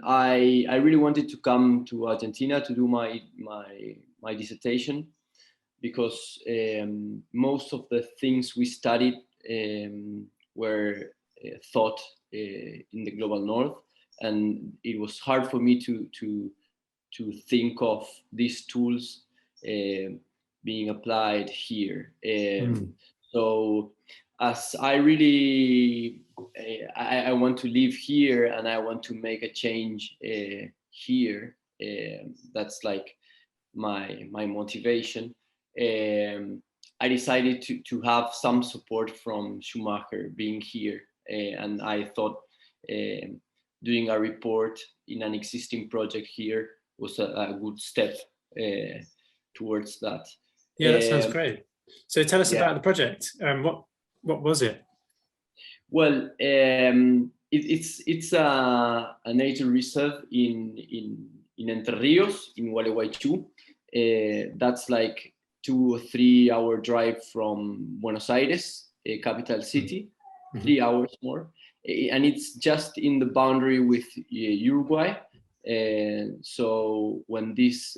I really wanted to come to Argentina to do my dissertation, because most of the things we studied were thought in the global north, and it was hard for me to think of these tools being applied here. So as I really I want to live here and I want to make a change here, that's like my motivation. I decided to have some support from Schumacher being here, and I thought doing a report in an existing project here was a good step towards that. Yeah, that sounds great. So tell us yeah. about the project. What was it? Well, it's a nature reserve in Entre Rios, in Gualeguaychú. That's like 2 or 3 hour drive from Buenos Aires, capital city, 3 hours more. And it's just in the boundary with Uruguay. So when this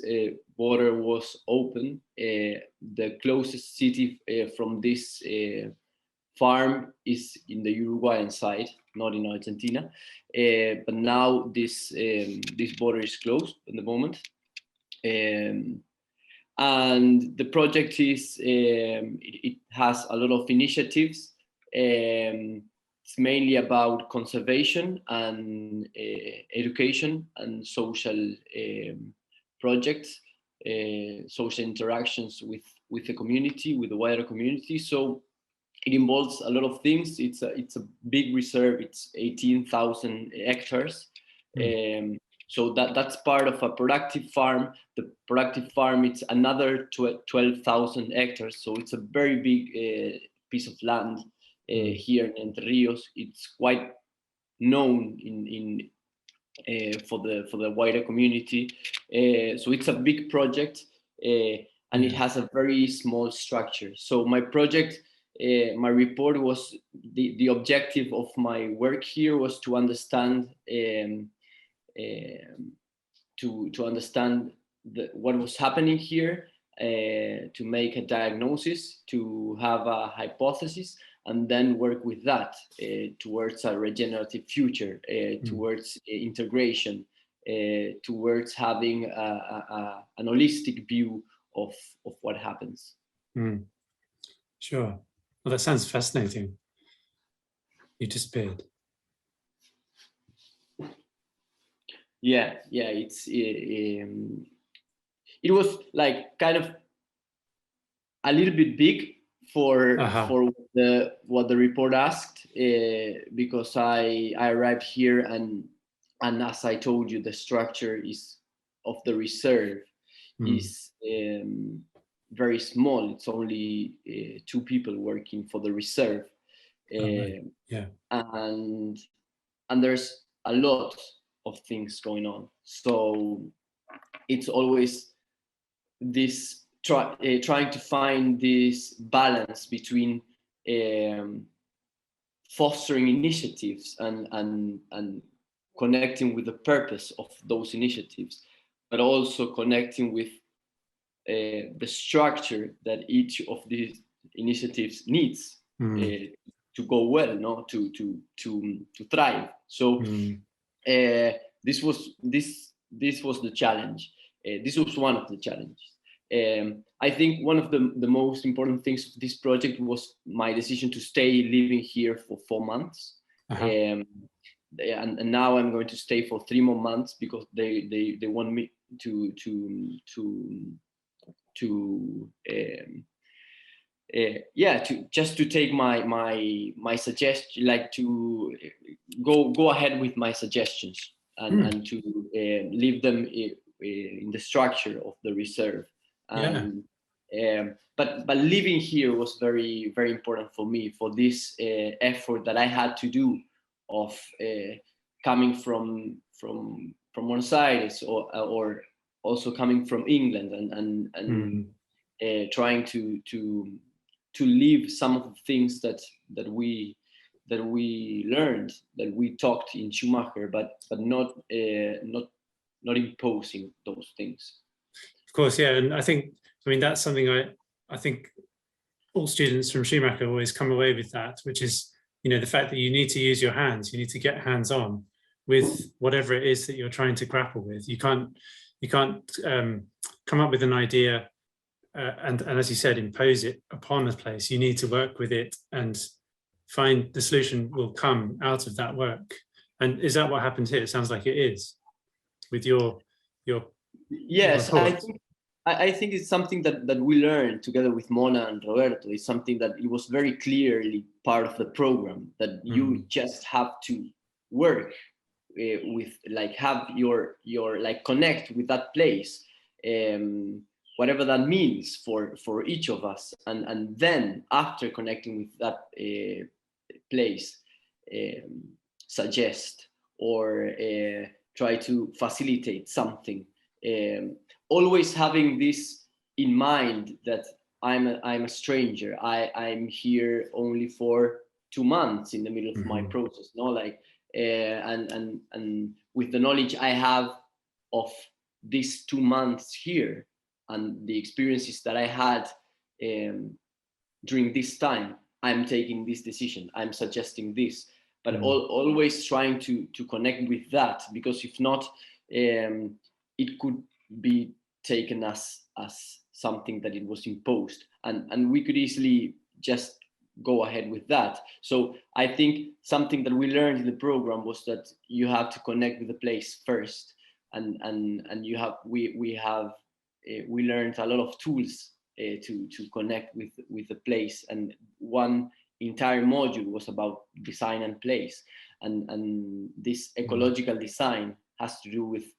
border was open, the closest city from this farm is in the Uruguayan side, not in Argentina. But now this border is closed at the moment. And the project is, it has a lot of initiatives. It's mainly about conservation and education and social projects, social interactions with the community, with the wider community. So it involves a lot of things. It's a big reserve. It's 18,000 hectares. So that's part of a productive farm. The productive farm, it's another 12,000 hectares. So it's a very big piece of land here in Entre Rios. It's quite known for the wider community. So it's a big project, and it has a very small structure. So my project, my report was the objective of my work here was to understand to understand what was happening here, to make a diagnosis, to have a hypothesis, and then work with that towards a regenerative future, towards integration, towards having an holistic view of what happens. Sure. Well, that sounds fascinating. You disappeared. Yeah, it was like kind of a little bit big for what the report asked, because I arrived here and as I told you, the structure of the reserve is very small. It's only 2 people working for the reserve, and there's a lot of things going on. So it's always this trying to find this balance between fostering initiatives and connecting with the purpose of those initiatives, but also connecting with the structure that each of these initiatives needs to go well, no, to thrive. So this was the challenge. This was one of the challenges. I think one of the most important things of this project was my decision to stay living here for 4 months. And now I'm going to stay for 3 more months because they want me to take my suggestion, like to go ahead with my suggestions and to leave them in the structure of the reserve. And but living here was very, very important for me, for this effort that I had to do of coming from Buenos Aires or also coming from England and trying to leave some of the things that we that we learned, that we talked in Schumacher, but not imposing those things. Of course, yeah, and I mean that's something I think all students from Schumacher always come away with that, which is, you know, the fact that you need to use your hands, you need to get hands-on with whatever it is that you're trying to grapple with. You can't come up with an idea and as you said, impose it upon a place. You need to work with it and find the solution will come out of that work. And is that what happened here? It sounds like it is with your yes, report. I think it's something that we learned together with Mona and Roberto. It's something that it was very clearly part of the program, that you just have to work with, like, have your like connect with that place, whatever that means for each of us, and then after connecting with that place, suggest or try to facilitate something, always having this in mind, that I'm a stranger. I'm here only for 2 months in the middle of my process, no, like, and with the knowledge I have of these 2 months here and the experiences that I had during this time, I'm taking this decision, I'm suggesting this, but always trying to connect with that, because if not, it could be taken as something that it was imposed, and we could easily just go ahead with that. So I think something that we learned in the program was that you have to connect with the place first, and we learned a lot of tools to connect with the place, and one entire module was about design and place, and this ecological design has to do with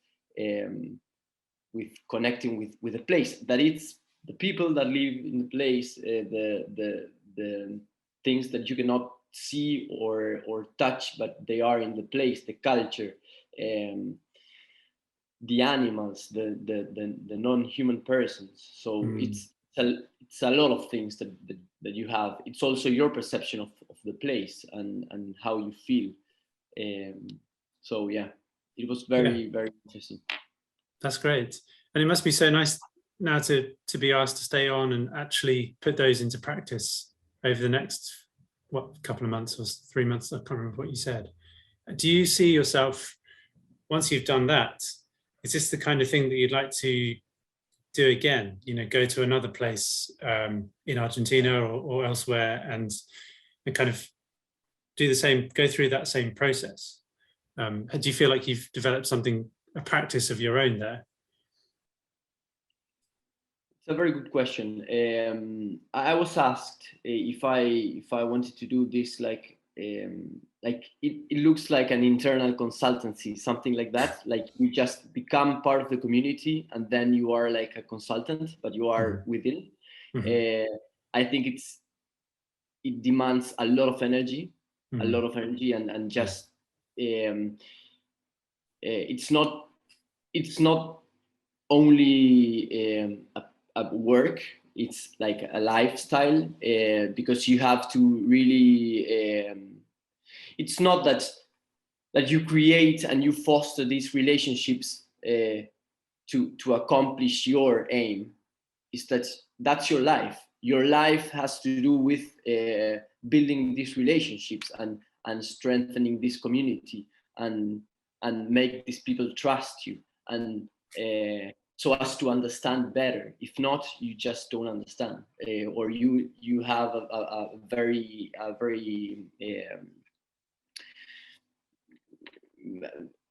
connecting with the place, that it's the people that live in the place, the things that you cannot see or touch, but they are in the place, the culture, the animals, the non-human persons. So it's a lot of things that you have. It's also your perception of the place and how you feel. So yeah, it was very interesting. That's great. And it must be so nice now to be asked to stay on and actually put those into practice over the next, couple of months or 3 months, I can't remember what you said. Do you see yourself, once you've done that, is this the kind of thing that you'd like to do again, you know, go to another place in Argentina or elsewhere and kind of do the same, go through that same process? Do you feel like you've developed something, a practice of your own there? It's a very good question. I was asked if I wanted to do this, like it looks like an internal consultancy, something like that. Like you just become part of the community and then you are like a consultant, but you are within. I think it demands a lot of energy, and just it's not only a work, it's like a lifestyle, because you have to really it's not that you create and you foster these relationships to accomplish your aim. Is that's your life. Your life has to do with building these relationships and strengthening this community and make these people trust you, and so as to understand better. If not, you just don't understand, or you have a very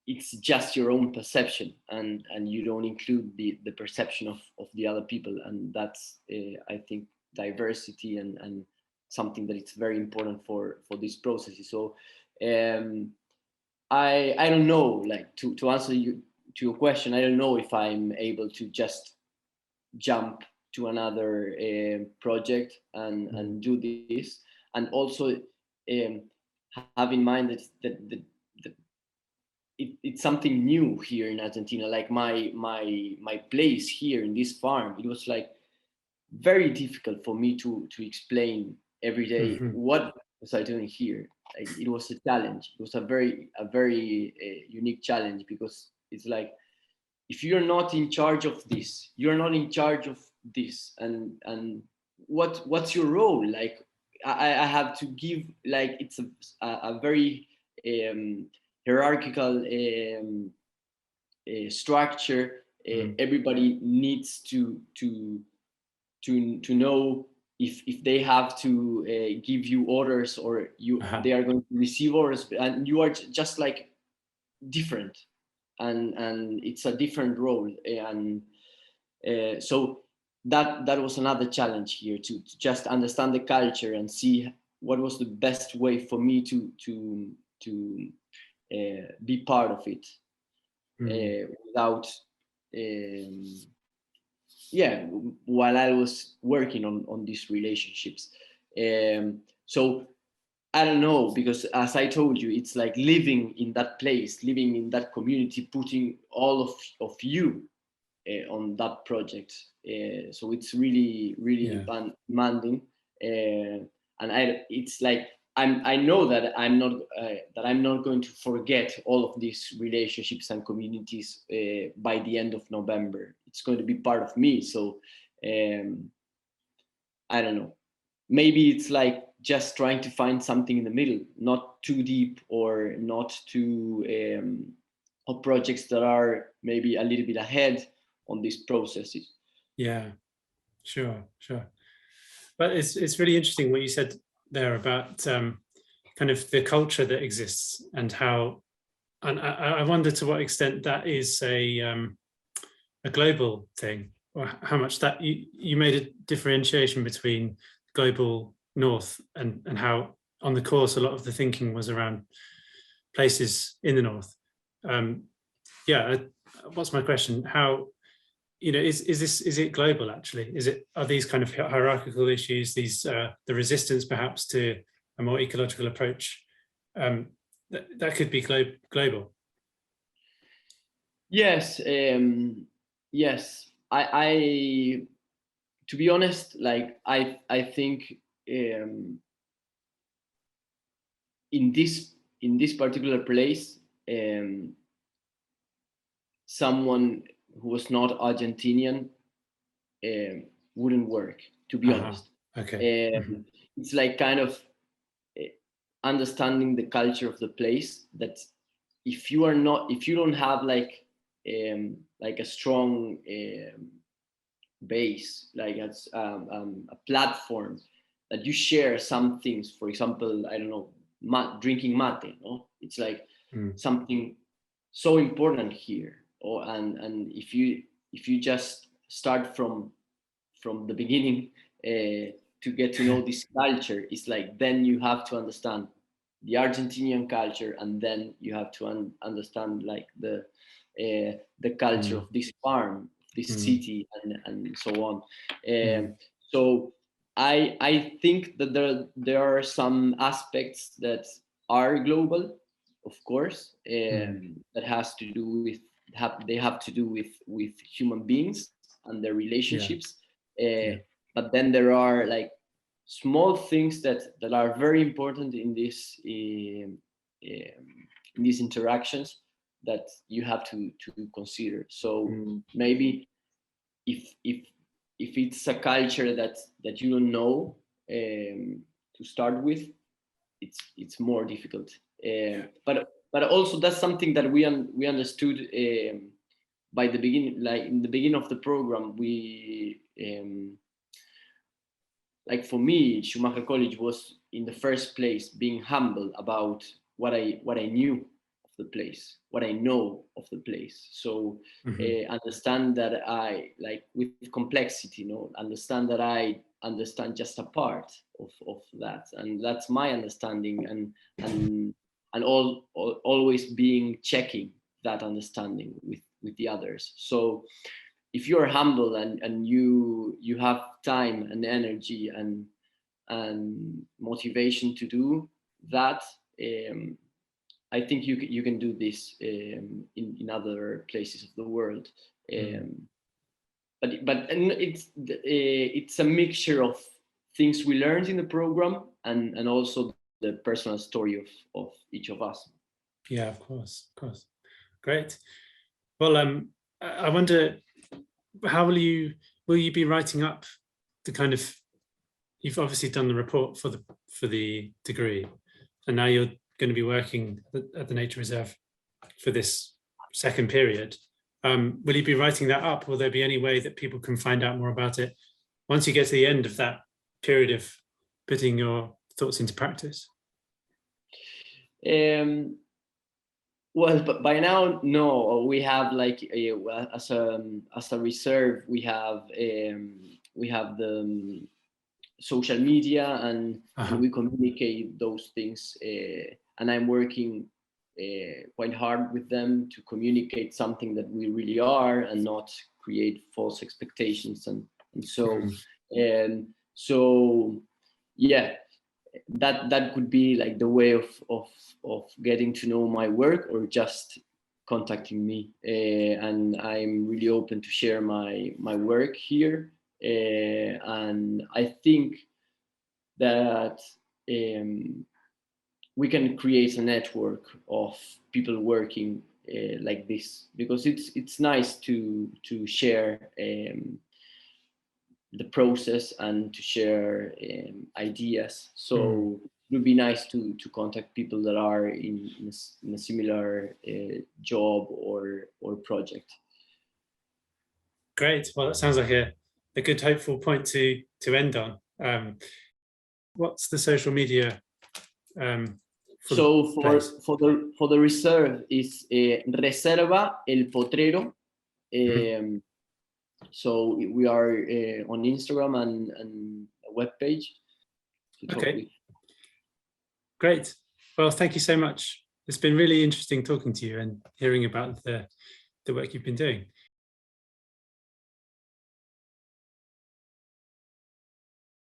it's just your own perception, and you don't include the perception of the other people, and that's I think diversity and something that it's very important for these processes. So I don't know, like to answer your question, I don't know if I'm able to just jump to another project and do this, and also have in mind that it's something new here in Argentina. Like my place here in this farm, it was like very difficult for me to explain every day what was I doing here. it was a challenge. It was a very unique challenge, because it's like, if you're not in charge of this, you're not in charge of this, and what's your role? Like, I have to give, like, it's a very hierarchical structure. Everybody needs to know if they have to give you orders, or they are going to receive orders, and you are just like different, and it's a different role, and so that was another challenge here, to just understand the culture and see what was the best way for me to be part of it, without while I was working on these relationships. So I don't know, because as I told you, it's like living in that place, living in that community, putting all of you on that project. So it's really demanding, and it's like, I know that I'm not going to forget all of these relationships and communities by the end of November. It's going to be part of me. So I don't know. Maybe it's like just trying to find something in the middle, not too deep, or not too of projects that are maybe a little bit ahead on these processes. Yeah, sure. But it's really interesting what you said there about kind of the culture that exists, and how, and I wonder to what extent that is a global thing, or how much that you made a differentiation between global north, and how on the course a lot of the thinking was around places in the north. What's my question? How, is it global actually? Are these kind of hierarchical issues, these the resistance perhaps to a more ecological approach, that could be global? Yes, yes. I to be honest, like, I think in this particular place, someone who was not Argentinian wouldn't work, to be honest. Okay. It's like kind of understanding the culture of the place, that if you don't have like a strong base, like a platform that you share some things, for example, I don't know, drinking mate, no? It's like something so important here. And if you just start from the beginning to get to know this culture, it's like, then you have to understand the Argentinian culture, and then you have to understand like the culture of this farm, this city, and so on. So I think that there are some aspects that are global, of course, that has to do with they have to do with human beings and their relationships. But then there are like small things that are very important in these interactions that you have to consider. So maybe if it's a culture that you don't know to start with, it's more difficult. But also that's something that we understood by the beginning. Like in the beginning of the program, we like, for me, Schumacher College was in the first place being humble about what I knew of the place, what I know of the place. So understand that I, like, with complexity, understand that I understand just a part of that, and that's my understanding, and always being checking that understanding with the others. So if you're humble and you have time and energy and motivation to do that, I think you can do this in other places of the world. But it's a mixture of things we learned in the program, and also the personal story of each of us. Yeah, of course, of course. Great. Well, I wonder, how will you be writing up the kind of, you've obviously done the report for the degree, and now you're going to be working at the nature reserve for this second period. Will you be writing that up? Will there be any way that people can find out more about it once you get to the end of that period of putting your thoughts into practice? Well, but by now, no. We have like as a reserve, we have the social media, and we communicate those things. And I'm working quite hard with them to communicate something that we really are, and not create false expectations. And so yeah, that could be like the way of getting to know my work, or just contacting me. And I'm really open to share my work here. And I think that we can create a network of people working like this, because it's nice to share the process and to share ideas. So it would be nice to contact people that are in a similar job or project. Great. Well, that sounds like a good hopeful point to end on. What's the social media? So for the reserve is Resrva El Potrero. So we are on Instagram and a webpage. Okay. Great. Well, thank you so much. It's been really interesting talking to you and hearing about the work you've been doing.